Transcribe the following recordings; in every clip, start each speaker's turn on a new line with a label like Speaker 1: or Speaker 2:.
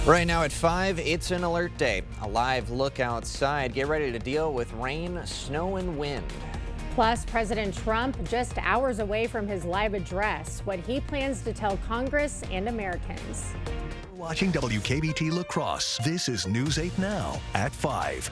Speaker 1: Right now at 5, it's an alert day. A live look outside. Get ready to deal with rain, snow, and wind.
Speaker 2: Plus, President Trump just hours away from his live address, what he plans to tell Congress and Americans.
Speaker 3: Watching WKBT La Crosse. This is News 8 Now at 5.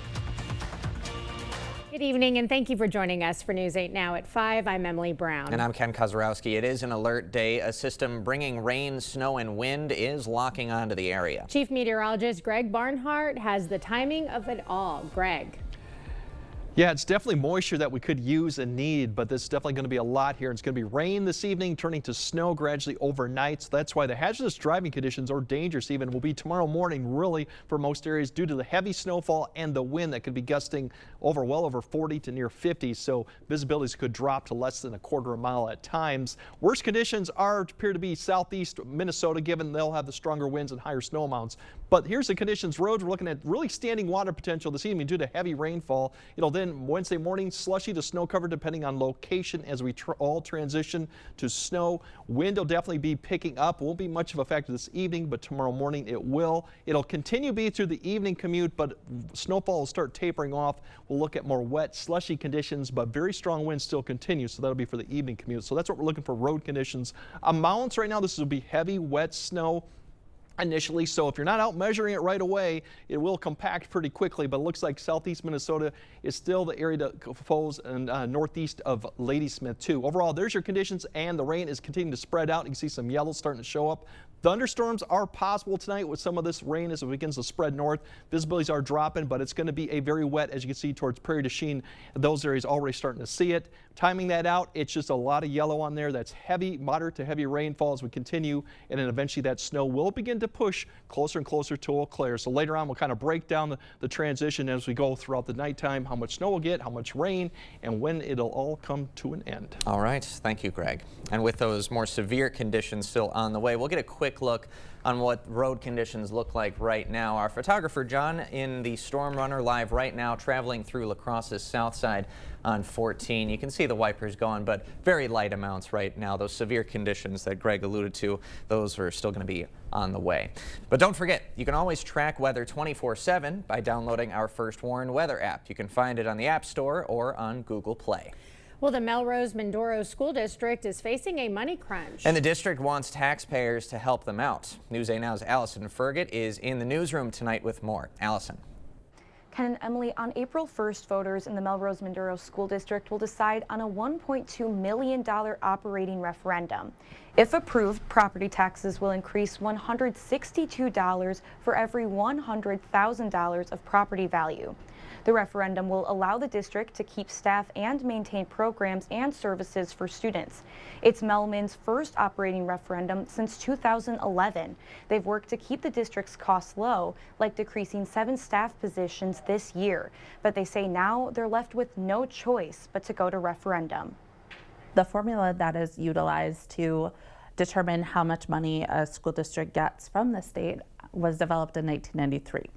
Speaker 2: Good evening, and thank you for joining us for News 8 Now at 5. I'm Emily Brown.
Speaker 1: And I'm Ken Kozarowski. It is an alert day. A system bringing rain, snow, and wind is locking onto the area.
Speaker 2: Chief Meteorologist Greg Barnhart has the timing of it all. Greg.
Speaker 4: Yeah, it's definitely moisture that we could use and need, but this is definitely going to be a lot here. It's going to be rain this evening, turning to snow gradually overnight. So that's why the hazardous driving conditions, or dangerous even, will be tomorrow morning really for most areas due to the heavy snowfall and the wind that could be gusting well over 40 to near 50. So visibilities could drop to less than a quarter of a mile at times. Worst conditions appear to be southeast Minnesota, given they'll have the stronger winds and higher snow amounts. But here's the conditions. Roads, we're looking at really standing water potential this evening due to heavy rainfall. It'll then Wednesday morning, slushy to snow cover depending on location as we all transition to snow. Wind will definitely be picking up. Won't be much of a factor this evening, but tomorrow morning it will. It'll continue to be through the evening commute, but snowfall will start tapering off. We'll look at more wet, slushy conditions, but very strong winds still continue, so that'll be for the evening commute. So that's what we're looking for, road conditions. Amounts right now, this will be heavy, wet snow initially, so if you're not out measuring it right away, it will compact pretty quickly, but it looks like southeast Minnesota is still the area to foes and northeast of Ladysmith too. Overall, there's your conditions, and the rain is continuing to spread out. You can see some yellow starting to show up. Thunderstorms are possible tonight with some of this rain as it begins to spread north. Visibilities are dropping, but it's going to be a very wet, as you can see, towards Prairie du Chien. Those areas already starting to see it. Timing that out, it's just a lot of yellow on there. That's heavy, moderate to heavy rainfall as we continue, and then eventually that snow will begin to push closer and closer to Eau Claire. So later on, we'll kind of break down the transition as we go throughout the nighttime, how much snow we'll get, how much rain, and when it'll all come to an end.
Speaker 1: All right. Thank you, Greg. And with those more severe conditions still on the way, we'll get a quick look on what road conditions look like right now. Our photographer John in the Storm Runner live right now, traveling through La Crosse's south side on 14. You can see the wipers going, but very light amounts right now. Those severe conditions that Greg alluded to, those are still going to be on the way. But don't forget, you can always track weather 24/7 by downloading our First Warn weather app. You can find it on the App Store or on Google Play.
Speaker 2: Well, the Melrose-Mindoro School District is facing a money crunch.
Speaker 1: And the district wants taxpayers to help them out. News 8 Now's Allison Ferget is in the newsroom tonight with more. Allison.
Speaker 5: Ken and Emily, on April 1st, voters in the Melrose-Mindoro School District will decide on a $1.2 million operating referendum. If approved, property taxes will increase $162 for every $100,000 of property value. The referendum will allow the district to keep staff and maintain programs and services for students. It's Melmin's first operating referendum since 2011. They've worked to keep the district's costs low, like decreasing 7 staff positions this year. But they say now they're left with no choice but to go to referendum.
Speaker 6: The formula that is utilized to determine how much money a school district gets from the state was developed in 1993.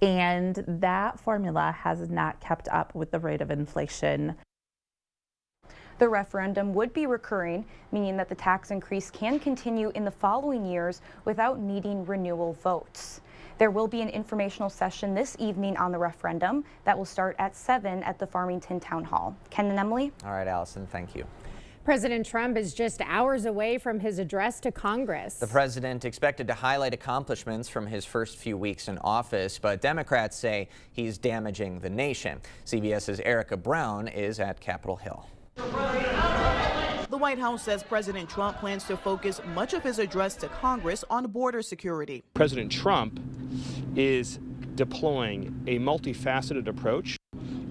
Speaker 6: And that formula has not kept up with the rate of inflation.
Speaker 5: The referendum would be recurring, meaning that the tax increase can continue in the following years without needing renewal votes. There will be an informational session this evening on the referendum that will start at 7 at the Farmington Town Hall. Ken and Emily?
Speaker 1: All right, Allison, thank you.
Speaker 2: President Trump is just hours away from his address to Congress.
Speaker 1: The president expected to highlight accomplishments from his first few weeks in office, but Democrats say he's damaging the nation. CBS's Erica Brown is at Capitol Hill.
Speaker 7: The White House says President Trump plans to focus much of his address to Congress on border security.
Speaker 8: President Trump is deploying a multifaceted approach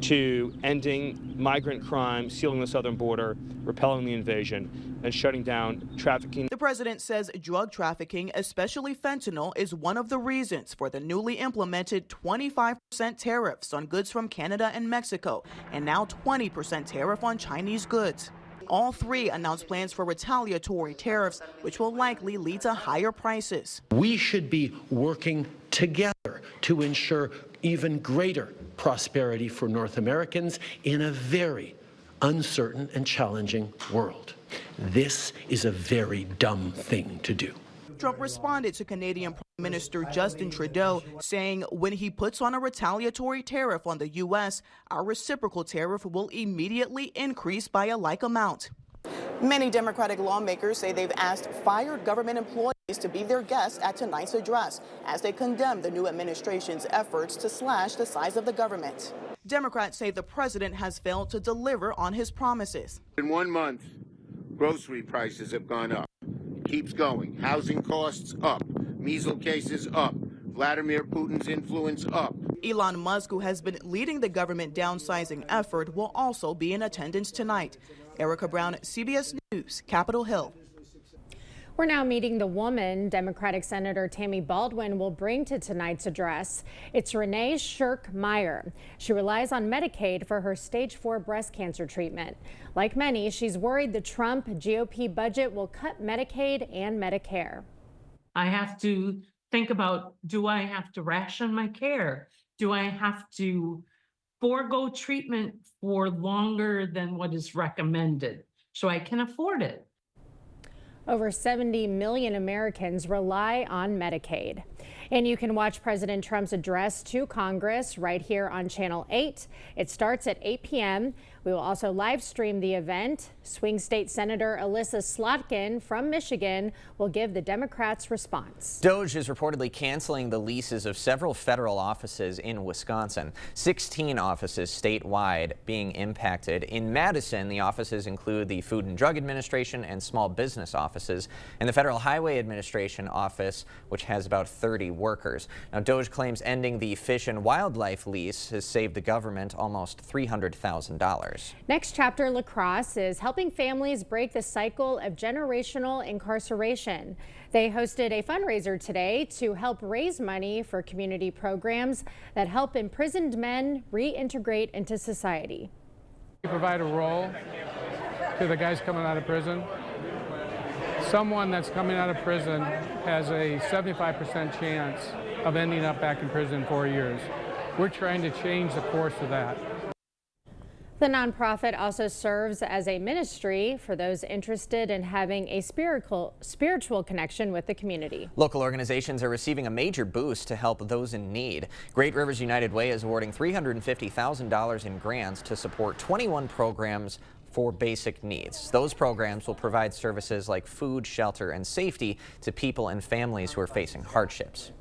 Speaker 8: to ending migrant crime, sealing the southern border, repelling the invasion, and shutting down trafficking.
Speaker 7: The president says drug trafficking, especially fentanyl, is one of the reasons for the newly implemented 25% tariffs on goods from Canada and Mexico, and now 20% tariff on Chinese goods. All three announced plans for retaliatory tariffs, which will likely lead to higher prices.
Speaker 9: We should be working together to ensure even greater prosperity for North Americans in a very uncertain and challenging world. This is a very dumb thing to do.
Speaker 7: Trump responded to Canadian Prime Minister Justin Trudeau, saying when he puts on a retaliatory tariff on the U.S., our reciprocal tariff will immediately increase by a like amount. Many Democratic lawmakers say they've asked fired government employees to be their guests at tonight's address as they condemn the new administration's efforts to slash the size of the government. Democrats say the president has failed to deliver on his promises.
Speaker 10: In 1 month, grocery prices have gone up. Keeps going. Housing costs up. Measles cases up. Vladimir Putin's influence up.
Speaker 7: Elon Musk, who has been leading the government downsizing effort, will also be in attendance tonight. Erica Brown, CBS News, Capitol Hill.
Speaker 2: We're now meeting the woman Democratic Senator Tammy Baldwin will bring to tonight's address. It's Renee Shirk Meyer. She relies on Medicaid for her stage 4 breast cancer treatment. Like many, she's worried the Trump GOP budget will cut Medicaid and Medicare.
Speaker 11: I have to think about, do I have to ration my care? Do I have to forego treatment for longer than what is recommended so I can afford it?
Speaker 2: Over 70 million Americans rely on Medicaid. And you can watch President Trump's address to Congress right here on Channel 8. It starts at 8 p.m. We will also live stream the event. Swing State Senator Alyssa Slotkin from Michigan will give the Democrats' response.
Speaker 1: DOJ is reportedly canceling the leases of several federal offices in Wisconsin. 16 offices statewide being impacted. In Madison, the offices include the Food and Drug Administration and Small Business offices, and the Federal Highway Administration office, which has about 30 workers. Now, DOJ claims ending the Fish and Wildlife lease has saved the government almost $300,000.
Speaker 2: Next chapter, La Crosse is helping families break the cycle of generational incarceration. They hosted a fundraiser today to help raise money for community programs that help imprisoned men reintegrate into society.
Speaker 12: We provide a role to the guys coming out of prison. Someone that's coming out of prison has a 75% chance of ending up back in prison in 4 years. We're trying to change the course of that.
Speaker 2: The nonprofit also serves as a ministry for those interested in having a spiritual connection with the community.
Speaker 1: Local organizations are receiving a major boost to help those in need. Great Rivers United Way is awarding $350,000 in grants to support 21 programs for basic needs. Those programs will provide services like food, shelter, and safety to people and families who are facing hardships.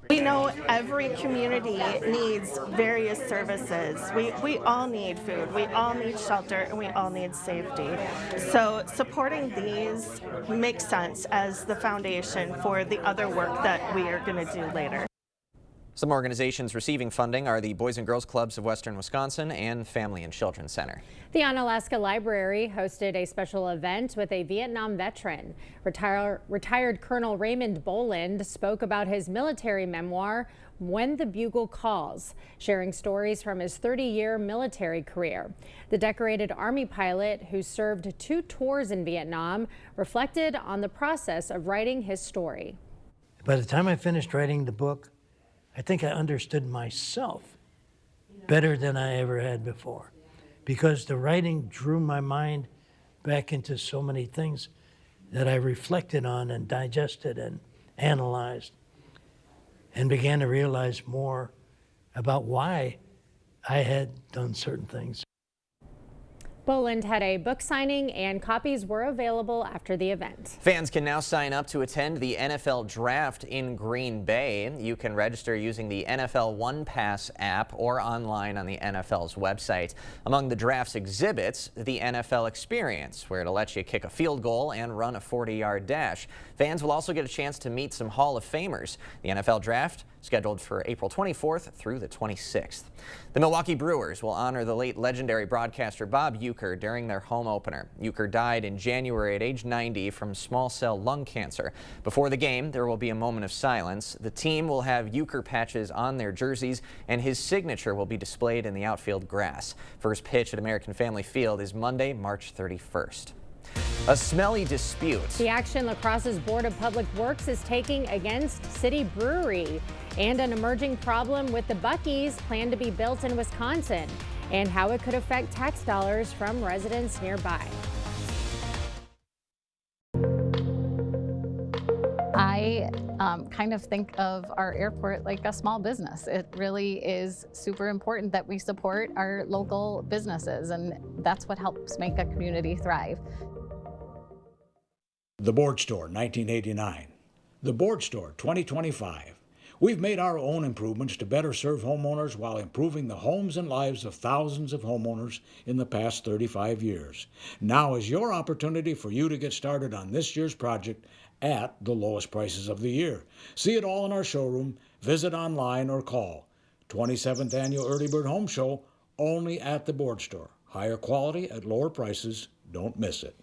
Speaker 13: We know every community needs various services. We all need food, we all need shelter, and we all need safety. So supporting these makes sense as the foundation for the other work that we are going to do later.
Speaker 1: Some organizations receiving funding are the Boys and Girls Clubs of Western Wisconsin and Family and Children's Center.
Speaker 2: The Onalaska Library hosted a special event with a Vietnam veteran. Retired Colonel Raymond Boland spoke about his military memoir, When the Bugle Calls, sharing stories from his 30-year military career. The decorated Army pilot, who served 2 tours in Vietnam, reflected on the process of writing his story.
Speaker 14: By the time I finished writing the book, I think I understood myself better than I ever had before, because the writing drew my mind back into so many things that I reflected on and digested and analyzed, and began to realize more about why I had done certain things.
Speaker 2: Boland had a book signing and copies were available after the event.
Speaker 1: Fans can now sign up to attend the NFL Draft in Green Bay. You can register using the NFL One Pass app or online on the NFL's website. Among the draft's exhibits, the NFL Experience, where it'll let you kick a field goal and run a 40-yard dash. Fans will also get a chance to meet some Hall of Famers. The NFL Draft scheduled for April 24th through the 26th. The Milwaukee Brewers will honor the late legendary broadcaster Bob Uecker during their home opener. Uecker died in January at age 90 from small cell lung cancer. Before the game, there will be a moment of silence. The team will have Uecker patches on their jerseys, and his signature will be displayed in the outfield grass. First pitch at American Family Field is Monday, March 31st. A smelly dispute.
Speaker 2: The action La Crosse's Board of Public Works is taking against City Brewery, and an emerging problem with the Buc-ee's planned to be built in Wisconsin, and how it could affect tax dollars from residents nearby.
Speaker 6: I
Speaker 15: I kind of think of our airport like a small business. It really is super important that we support our local businesses, and that's what helps make a community thrive.
Speaker 16: The Board Store, 1989. The Board Store, 2025. We've made our own improvements to better serve homeowners while improving the homes and lives of thousands of homeowners in the past 35 years. Now is your opportunity for you to get started on this year's project at the lowest prices of the year. See it all in our showroom, visit online, or call. 27th Annual Early Bird Home Show, only at the Board Store. Higher quality at lower prices. Don't miss it.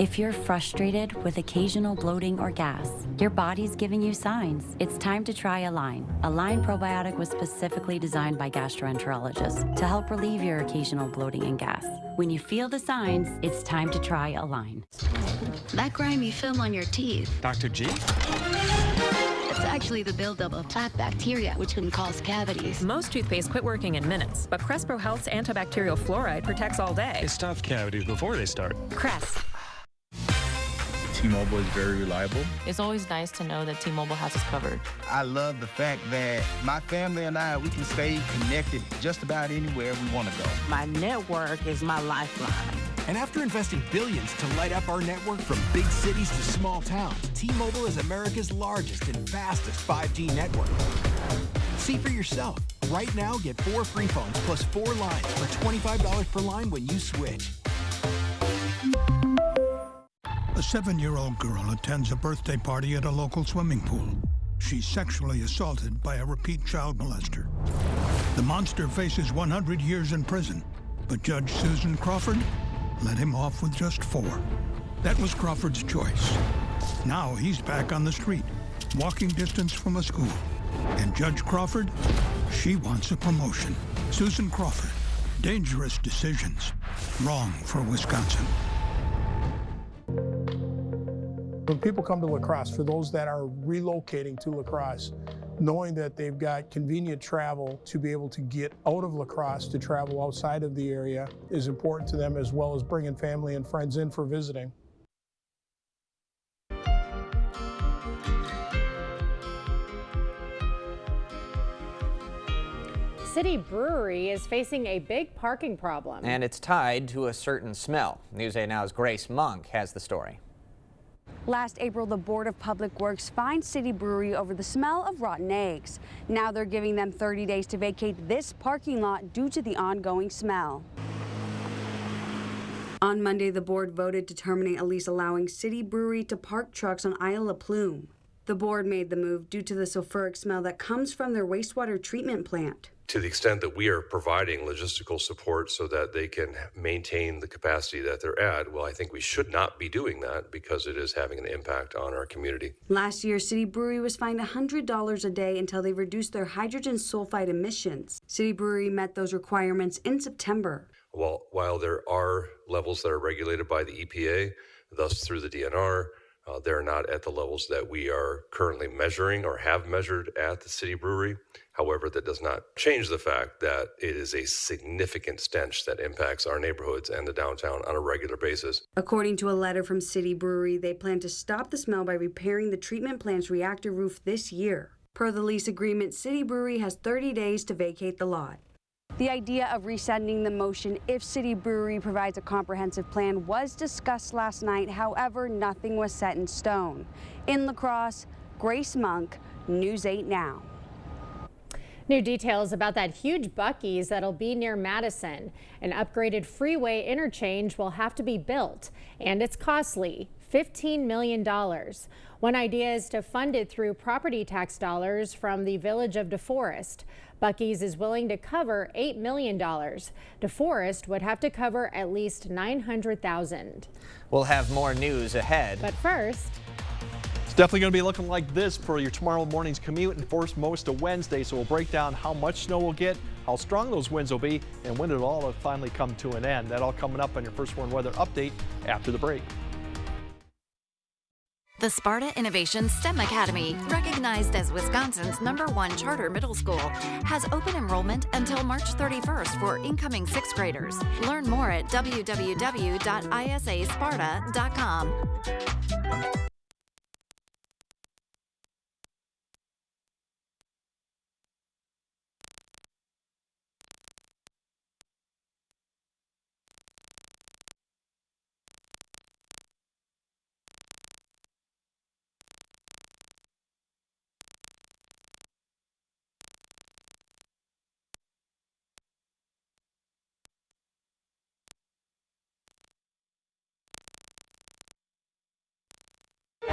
Speaker 17: If you're frustrated with occasional bloating or gas, your body's giving you signs. It's time to try Align. Align Probiotic was specifically designed by gastroenterologists to help relieve your occasional bloating and gas. When you feel the signs, it's time to try Align.
Speaker 18: That grimy film on your teeth.
Speaker 19: Dr. G?
Speaker 18: It's actually the buildup of plaque bacteria, which can cause cavities.
Speaker 20: Most toothpaste quit working in minutes, but Crest Health's antibacterial fluoride protects all day.
Speaker 19: It stops cavities before they start.
Speaker 20: Crest.
Speaker 21: T-Mobile is very reliable.
Speaker 22: It's always nice to know that T-Mobile has us covered.
Speaker 23: I love the fact that my family and I, we can stay connected just about anywhere we want to go.
Speaker 24: My network is my lifeline.
Speaker 25: And after investing billions to light up our network from big cities to small towns, T-Mobile is America's largest and fastest 5G network. See for yourself. Right now, get 4 free phones plus 4 lines for $25 per line when you switch.
Speaker 26: A 7-year-old girl attends a birthday party at a local swimming pool. She's sexually assaulted by a repeat child molester. The monster faces 100 years in prison, but Judge Susan Crawford let him off with just 4. That was Crawford's choice. Now he's back on the street, walking distance from a school. And Judge Crawford, she wants a promotion. Susan Crawford, dangerous decisions, wrong for Wisconsin.
Speaker 27: When people come to La Crosse, for those that are relocating to La Crosse, knowing that they've got convenient travel to be able to get out of La Crosse to travel outside of the area is important to them, as well as bringing family and friends in for visiting.
Speaker 2: City Brewery is facing a big parking problem.
Speaker 1: And it's tied to a certain smell. News 8 Now's Grace Monk has the story.
Speaker 28: Last April, the Board of Public Works fined City Brewery over the smell of rotten eggs. Now they're giving them 30 days to vacate this parking lot due to the ongoing smell. On Monday, the board voted to terminate a lease allowing City Brewery to park trucks on Isle La Plume. The board made the move due to the sulfuric smell that comes from their wastewater treatment plant.
Speaker 29: To the extent that we are providing logistical support so that they can maintain the capacity that they're at, well, I think we should not be doing that because it is having an impact on our community.
Speaker 28: Last year, City Brewery was fined $100 a day until they reduced their hydrogen sulfide emissions. City Brewery met those requirements in September.
Speaker 29: Well, while there are levels that are regulated by the EPA, thus through the DNR, they're not at the levels that we are currently measuring or have measured at the City Brewery. However, that does not change the fact that it is a significant stench that impacts our neighborhoods and the downtown on a regular basis.
Speaker 28: According to a letter from City Brewery, they plan to stop the smell by repairing the treatment plant's reactor roof this year. Per the lease agreement, City Brewery has 30 days to vacate the lot. The idea of resending the motion if City Brewery provides a comprehensive plan was discussed last night. However, nothing was set in stone. In La Crosse, Grace Monk, News 8 Now.
Speaker 2: New details about that huge Buc-ee's that'll be near Madison. An upgraded freeway interchange will have to be built, and it's costly. $15 million. One idea is to fund it through property tax dollars from the village of DeForest. Buc-ee's is willing to cover $8 million. DeForest would have to cover at least $900,000.
Speaker 1: We'll have more news ahead.
Speaker 2: But first,
Speaker 4: it's definitely going to be looking like this for your tomorrow morning's commute and for most of Wednesday. So we'll break down how much snow we'll get, how strong those winds will be, and when it'll all finally come to an end. That all coming up on your First Warn Weather Update after the break.
Speaker 30: The Sparta Innovation STEM Academy, recognized as Wisconsin's #1 charter middle school, has open enrollment until March 31st for incoming 6th graders. Learn more at www.isasparta.com.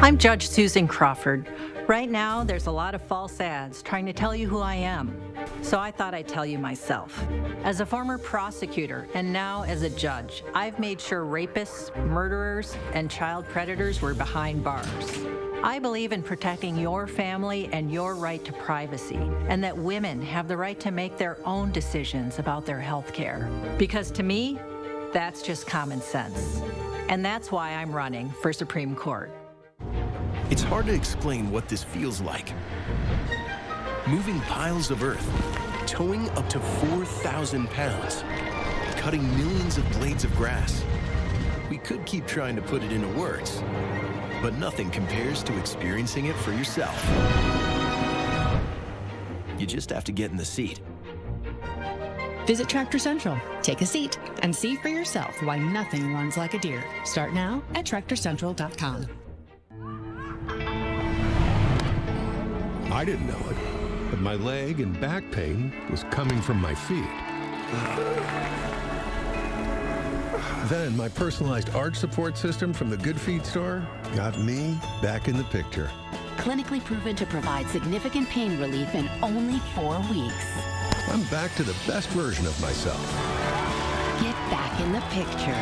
Speaker 3: I'm Judge Susan Crawford. Right now, there's a lot of false ads trying to tell you who I am. So I thought I'd tell you myself. As a former prosecutor and now as a judge, I've made sure rapists, murderers, and child predators were behind bars. I believe in protecting your family and your right to privacy, and that women have the right to make their own decisions about their health care. Because to me, that's just common sense. And that's why I'm running for Supreme Court.
Speaker 25: It's hard to explain what this feels like. Moving piles of earth, towing up to 4,000 pounds, cutting millions of blades of grass. We could keep trying to put it into words, but nothing compares to experiencing it for yourself. You just have to get in the seat.
Speaker 5: Visit Tractor Central, take a seat, and see for yourself why nothing runs like a deer. Start now at TractorCentral.com.
Speaker 7: I didn't know it, but my leg and back pain was coming from my feet. Then my personalized arch support system from the Good Feet store got me back in the picture.
Speaker 18: Clinically proven to provide significant pain relief in only 4 weeks.
Speaker 7: I'm back to the best version of myself.
Speaker 18: Get back in the picture.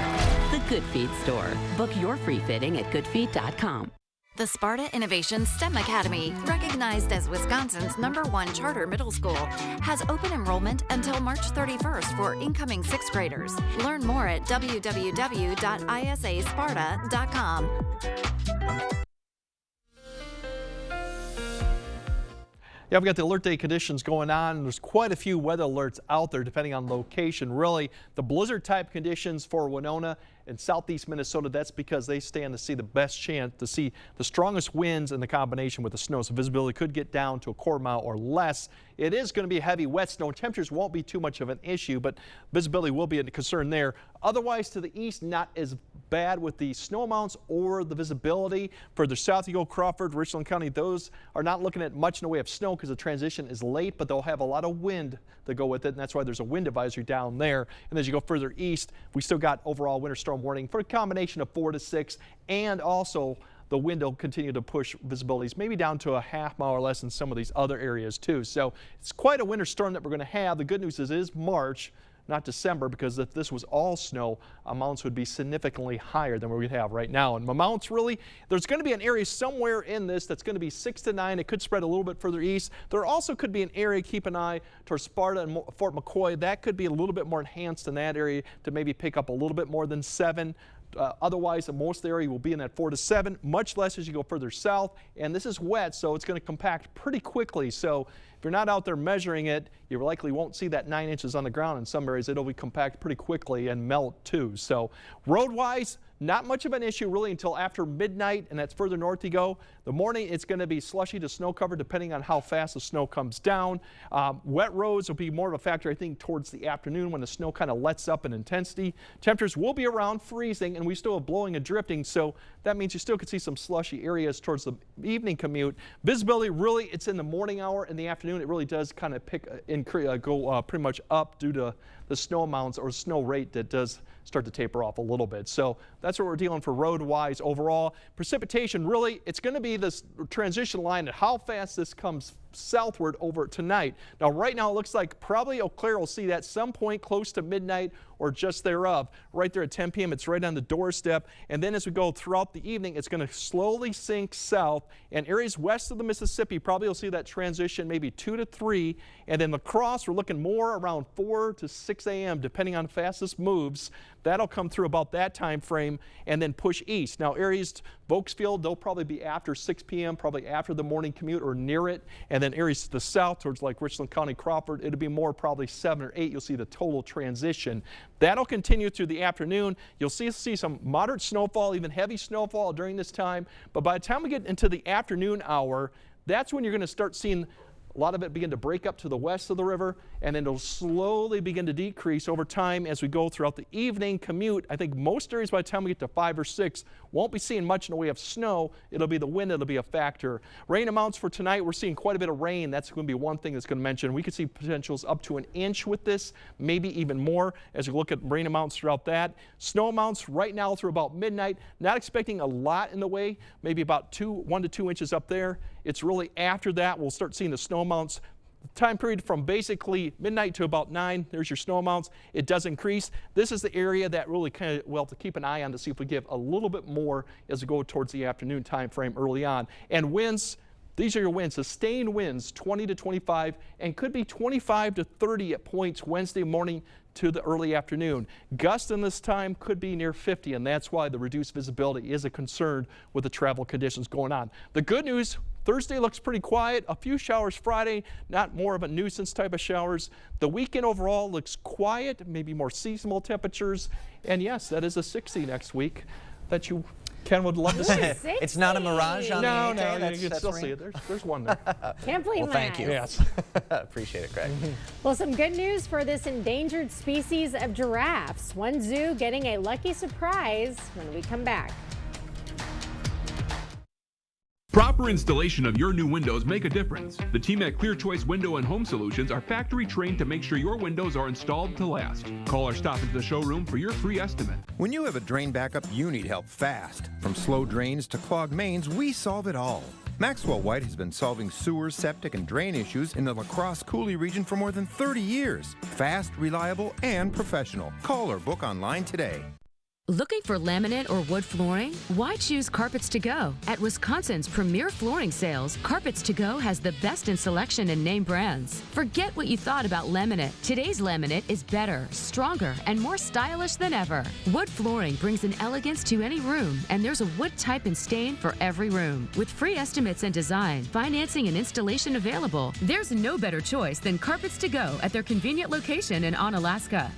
Speaker 8: The Good Feet store. Book your free fitting at goodfeet.com.
Speaker 30: The Sparta Innovation STEM Academy, recognized as Wisconsin's #1 charter middle school, has open enrollment until March 31st for incoming 6th graders. Learn more at www.isasparta.com.
Speaker 4: Yeah, we've got the alert day conditions going on. There's quite a few weather alerts out there depending on location. Really, the blizzard type conditions for Winona and southeast Minnesota, that's because they stand to see the best chance to see the strongest winds in the combination with the snow. So visibility could get down to a quarter mile or less. It is going to be heavy wet snow. Temperatures won't be too much of an issue, but visibility will be a concern there. Otherwise, to the east, not as bad with the snow amounts or the visibility. Further south you go, Crawford, Richland County, those are not looking at much in the way of snow because the transition is late, but they'll have a lot of wind to go with it, and that's why there's a wind advisory down there. And as you go further east, we still got overall winter storm warning for a combination of 4 to 6, and also the wind will continue to push visibilities maybe down to a half mile or less in some of these other areas too. So it's quite a winter storm that we're going to have. The good news is it is March, not December, because if this was all snow, amounts would be significantly higher than what we have right now. And amounts really, there's going to be an area somewhere in this that's going to be 6 to 9. It could spread a little bit further east. There also could be an area, keep an eye towards Sparta and Fort McCoy. That could be a little bit more enhanced in that area to maybe pick up a little bit more than 7. Otherwise, most of the area will be in that 4 to 7, much less as you go further south. And this is wet, so it's going to compact pretty quickly. So if you're not out there measuring it, you likely won't see that 9 inches on the ground. In some areas, it'll be compact pretty quickly and melt too. So road-wise, not much of an issue really until after midnight, and that's further north you go. The morning, it's going to be slushy to snow covered depending on how fast the snow comes down. Wet roads will be more of a factor, I think, towards the afternoon when the snow kind of lets up in intensity. Temperatures will be around freezing, and we still have blowing and drifting, so that means you still could see some slushy areas towards the evening commute. Visibility, really, it's in the morning hour. In the afternoon, it really does kind of go pretty much up due to the snow amounts or snow rate that does start to taper off a little bit. So that's what we're dealing for road-wise overall. Precipitation, really, it's going to be this transition line and how fast this comes southward over tonight. Now, right now, it looks like probably Eau Claire will see that some point close to midnight or just thereof. Right there at 10 p.m., it's right on the doorstep. And then as we go throughout the evening, it's going to slowly sink south. And areas west of the Mississippi probably will see that transition maybe 2 to 3. And then La Crosse, we're looking more around 4 to 6 a.m., depending on how fast this moves. That'll come through about that time frame and then push east. Now, areas, Vokesfield, they'll probably be after 6 p.m., probably after the morning commute or near it. And then areas to the south towards like Richland County, Crawford, it'll be more probably 7 or 8. You'll see the total transition. That'll continue through the afternoon. You'll see some moderate snowfall, even heavy snowfall during this time. But by the time we get into the afternoon hour, that's when you're going to start seeing a lot of it begin to break up to the west of the river, and then it'll slowly begin to decrease over time as we go throughout the evening commute. I think most areas by the time we get to 5 or 6 Won't be seeing much in the way of snow. It'll be the wind that'll be a factor. Rain amounts for tonight, we're seeing quite a bit of rain. That's going to be one thing that's going to mention. We could see potentials up to an inch with this, maybe even more as we look at rain amounts throughout that. Snow amounts right now through about midnight. Not expecting a lot in the way, maybe about 1 to 2 inches up there. It's really after that we'll start seeing the snow amounts. Time period from basically midnight to about 9, there's your snow amounts. It does increase. This is the area that really kind of, well, to keep an eye on to see if we give a little bit more as we go towards the afternoon time frame early on. And winds, these are your winds, sustained winds 20 to 25 and could be 25 to 30 at points Wednesday morning to the early afternoon. Gusts in this time could be near 50, and that's why the reduced visibility is a concern with the travel conditions going on. The good news, Thursday looks pretty quiet. A few showers Friday, not more of a nuisance type of showers. The weekend overall looks quiet, maybe more seasonal temperatures. And yes, that is a 60 next week that you, Ken, would love to see.
Speaker 1: It's not a mirage on the 8th day?
Speaker 4: No, you can still see it. There's one there.
Speaker 2: Can't believe
Speaker 1: that. Thank you.
Speaker 4: Yes.
Speaker 1: Appreciate it, Craig.
Speaker 2: Well, some good news for this endangered species of giraffes. One zoo getting a lucky surprise when we come back.
Speaker 6: Proper installation of your new windows make a difference. The team at Clear Choice Window and Home Solutions are factory trained to make sure your windows are installed to last. Call or stop into the showroom for your free estimate.
Speaker 9: When you have a drain backup, you need help fast. From slow drains to clogged mains, we solve it all. Maxwell White has been solving sewer, septic, and drain issues in the La Crosse Coulee region for more than 30 years. Fast, reliable, and professional. Call or book online today.
Speaker 8: Looking for laminate or wood flooring? Why choose Carpets to Go? At Wisconsin's premier flooring sales, Carpets to Go has the best in selection and name brands. Forget what you thought about laminate. Today's laminate is better, stronger, and more stylish than ever. Wood flooring brings an elegance to any room, and there's a wood type and stain for every room. With free estimates and design, financing, and installation available, there's no better choice than Carpets to Go at their convenient location in Onalaska.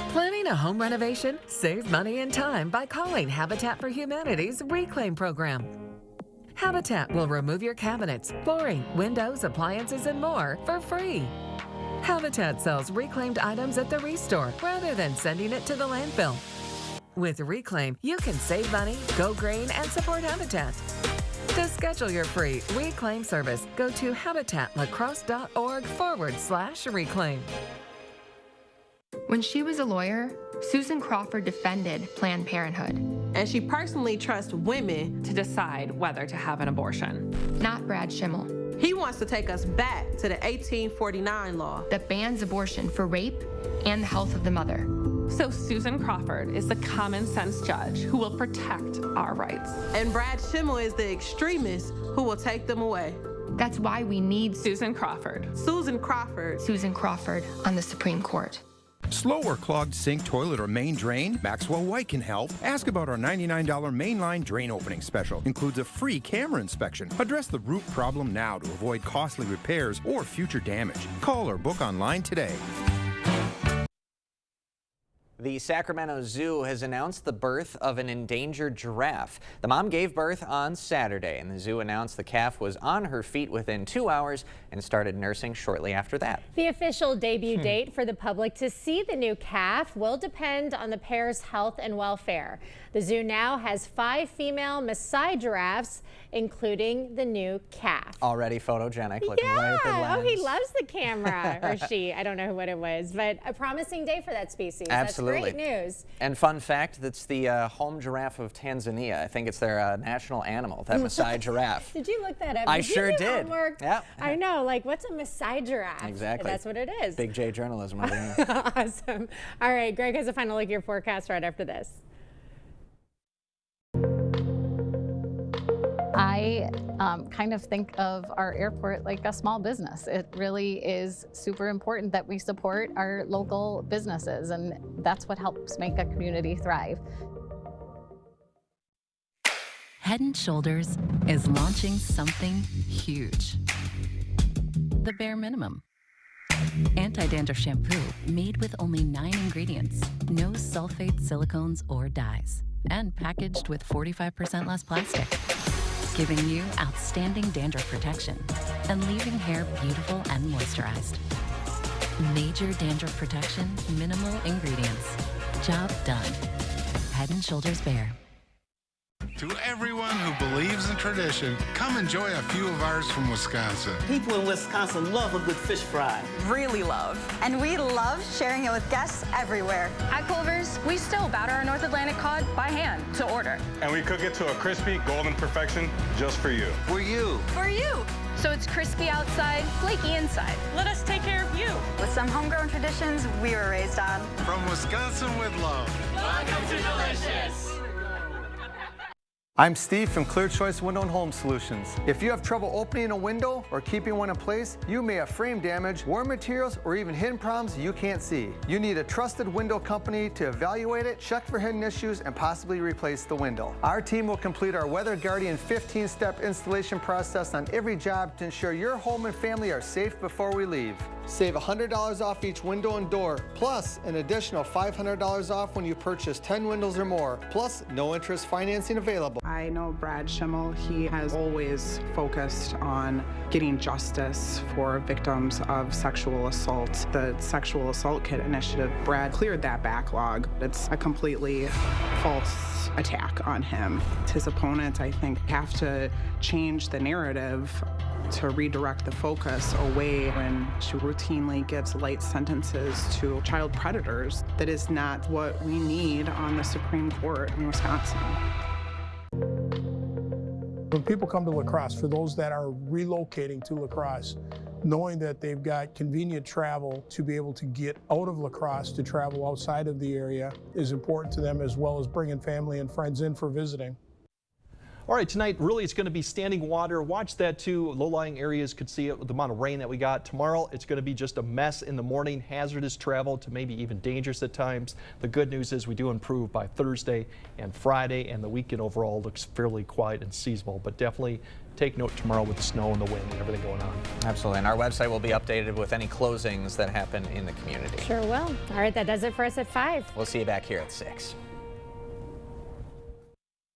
Speaker 10: Planning a home renovation? Save money and time by calling Habitat for Humanity's Reclaim program. Habitat will remove your cabinets, flooring, windows, appliances, and more for free. Habitat sells reclaimed items at the Restore rather than sending it to the landfill. With Reclaim, you can save money, go green, and support Habitat. To schedule your free Reclaim service, go to habitatlacrosse.org/reclaim.
Speaker 11: When she was a lawyer, Susan Crawford defended Planned Parenthood.
Speaker 12: And she personally trusts women to decide whether to have an abortion.
Speaker 11: Not Brad Schimmel.
Speaker 12: He wants to take us back to the 1849 law
Speaker 11: that bans abortion for rape and the health of the mother.
Speaker 12: So Susan Crawford is the common sense judge who will protect our rights. And Brad Schimmel is the extremist who will take them away.
Speaker 11: That's why we need
Speaker 12: Susan Crawford. Susan Crawford.
Speaker 11: Susan Crawford on the Supreme Court.
Speaker 9: Slow or clogged sink, toilet, or main drain? Maxwell White can help. Ask about our $99 mainline drain opening special. Includes a free camera inspection. Address the root problem now to avoid costly repairs or future damage. Call or book online today.
Speaker 1: The Sacramento Zoo has announced the birth of an endangered giraffe. The mom gave birth on Saturday, and the zoo announced the calf was on her feet within 2 hours and started nursing shortly after that.
Speaker 2: The official debut date for the public to see the new calf will depend on the pair's health and welfare. The zoo now has 5 female Maasai giraffes, including the new calf.
Speaker 1: Already photogenic, looking right at the lens.
Speaker 2: Oh, he loves the camera, or she. I don't know what it was, but a promising day for that species.
Speaker 1: Absolutely.
Speaker 2: That's great news.
Speaker 1: And fun fact, that's the home giraffe of Tanzania. I think it's their national animal, that Maasai giraffe.
Speaker 2: Did you look that up?
Speaker 1: I sure did.
Speaker 2: Homework?
Speaker 1: Yep.
Speaker 2: I know, like, what's a Maasai giraffe?
Speaker 1: Exactly.
Speaker 2: That's what it is.
Speaker 1: Big J journalism over here.
Speaker 2: Awesome. All right, Greg has a final look at your forecast right after this.
Speaker 13: I kind of think of our airport like a small business. It really is super important that we support our local businesses, and that's what helps make a community thrive.
Speaker 14: Head & Shoulders is launching something huge. The bare minimum. Anti-dandruff shampoo made with only 9 ingredients, no sulfate, silicones, or dyes, and packaged with 45% less plastic, giving you outstanding dandruff protection and leaving hair beautiful and moisturized. Major dandruff protection, minimal ingredients. Job done. Head & Shoulders Bare.
Speaker 15: To everyone who believes in tradition, come enjoy a few of ours from Wisconsin.
Speaker 16: People in Wisconsin love a good fish fry.
Speaker 17: Really love. And we love sharing it with guests everywhere.
Speaker 19: At Culver's, we still batter our North Atlantic cod by hand to order.
Speaker 20: And we cook it to a crispy, golden perfection just for you.
Speaker 16: For you.
Speaker 17: For you.
Speaker 19: So it's crispy outside, flaky inside.
Speaker 17: Let us take care of you. With some homegrown traditions we were raised on.
Speaker 15: From Wisconsin with love.
Speaker 21: Welcome to Delicious.
Speaker 22: I'm Steve from Clear Choice Window and Home Solutions. If you have trouble opening a window or keeping one in place, you may have frame damage, worn materials, or even hidden problems you can't see. You need a trusted window company to evaluate it, check for hidden issues, and possibly replace the window. Our team will complete our Weather Guardian 15-step installation process on every job to ensure your home and family are safe before we leave. Save $100 off each window and door, plus an additional $500 off when you purchase 10 windows or more, plus no interest financing available.
Speaker 23: I know Brad Schimmel. He has always focused on getting justice for victims of sexual assault. The Sexual Assault Kit Initiative, Brad cleared that backlog. It's a completely false attack on him. His opponents, I think, have to change the narrative to redirect the focus away when she routinely gives light sentences to child predators. That is not what we need on the Supreme Court in Wisconsin.
Speaker 27: When people come to La Crosse, for those that are relocating to La Crosse, knowing that they've got convenient travel to be able to get out of La Crosse to travel outside of the area is important to them, as well as bringing family and friends in for visiting.
Speaker 4: All right, tonight really it's going to be standing water. Watch that too. Low-lying areas could see it with the amount of rain that we got. Tomorrow it's going to be just a mess in the morning, hazardous travel to maybe even dangerous at times. The good news is we do improve by Thursday and Friday, and the weekend overall looks fairly quiet and seasonal, but definitely take note tomorrow with the snow and the wind and everything going on.
Speaker 1: Absolutely, and our website will be updated with any closings that happen in the community.
Speaker 2: Sure will. All right, that does it for us at 5.
Speaker 1: We'll see you back here at 6.